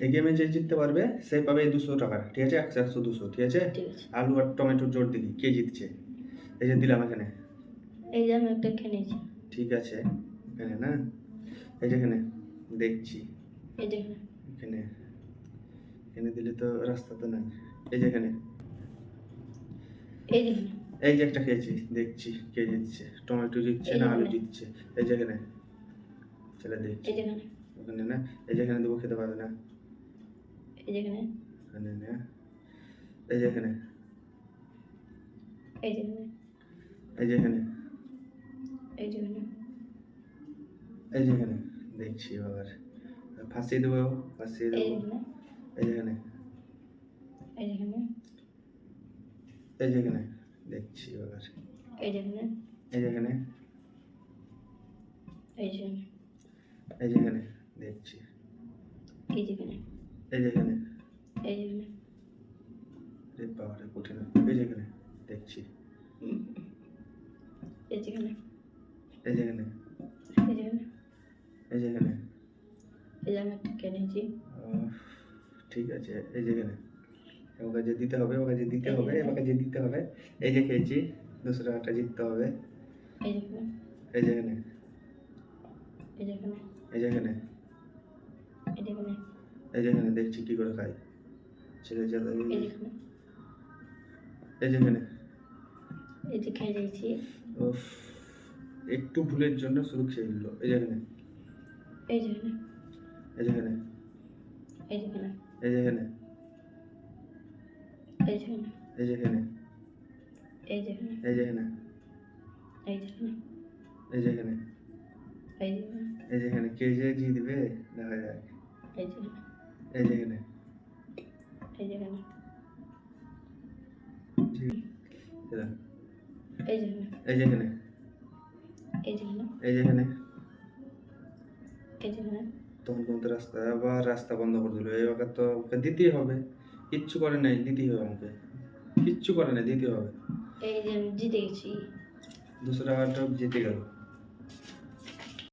এই গেমে যে জিততে পারবে সে পাবে 200 টাকা, ঠিক আছে? 100 100 200, ঠিক আছে? ঠিক আছে। আলু আর টমেটোর জোর দেখি কে জিতছে। এই যে দিলাম এখানে, এই যে আমি একটা খেয়ে নিয়েছি। ঠিক আছে? এখানে না, এই যে এখানে দেখছি, এই যে এখানে। এখানে এখানে দিলে তো রাস্তা তো নাই। এই যে এখানে, এই যে এখানে। এই যে একটা খেয়েছি, দেখছি কে জিতছে, টমেটো জিতছে এই না যে আলু এখানে। জিতছে। এই যে এখানে, চলে দেখছি এই যে এখানে। ওখানে না, এই যে এখানে দেবো, খেতে পারবে না। এই যে এখানে। এখানে না, এই যে এখানে, এই যে এখানে। এই যে এখানে, এই যে এখানে। এই যে এখানে দেখছি। আবার ফাঁসিয়ে দেবো, ফাঁসিয়ে এই দেবো। যে এখানে। এই যে এখানে, এই যে এখানে। এই যে এখানে দেখছি। আবার এই যে এখানে। এই যে এখানে, এই যে এখানে। এই যে এখানে দেখছি। এই যে এখানে। এই যে এখানে, এই যে এখানে। রে বাবারে কঠিন। এই যে এখানে দেখছি। এই যে এখানে। এই যে এখানে, এই যে এখানে। এই যে এখানে, এই যে আমি একটা খেয়ে নিয়েছি। ঠিক আছে। এই যে এখানে, ওকে যে দিতে হবে, ওকে যে দিতে এই যে হবে, এখানে। ওকে যে দিতে হবে। এই যে খেয়েছি, 200 টাকাটা জিততে হবে। এই যে এখানে। এই যে এখানে, এই যে এখানে। এই যে এখানে, এই যে এখানে। এই যে এখানে দেখছি কি করে খাই। ছেলে চলে এই যে এখানে। এই যে এখানে। এই যে খেয়ে নিয়েছি। উফ, একটু ভুলের জন্য শুধু খেয়ে নিল। এই যে এখানে, এই যে এখানে। এই যে এখানে, এই যে এখানে। এই যে এখানে, এই যে এখানে। এই যে এখানে, এই যে এখানে। এই যে এখানে, এই যে এখানে। এই যে এখানে, এই যে এখানে। এই যে এখানে। কে যে জিতবে দেখা যাক। এই যে এখানে। এই যে এখানে, এই যে এখানে। এরা, এই যে এখানে। এই যে এখানে, এই যে এখানে। এই যে এখানে। এই যে এখানে। তখন কিন্তু রাস্তা, আবার রাস্তা বন্ধ করে দিল। এবার তো ওকে দিতেই হবে, কিচ্ছু করে নাই, দিতেই হবে আমাকে। কিচ্ছু করে নাই, দিতে হবে। এই যে আমি জিতে গেছি। 200 টাকাটা জিতে গেল।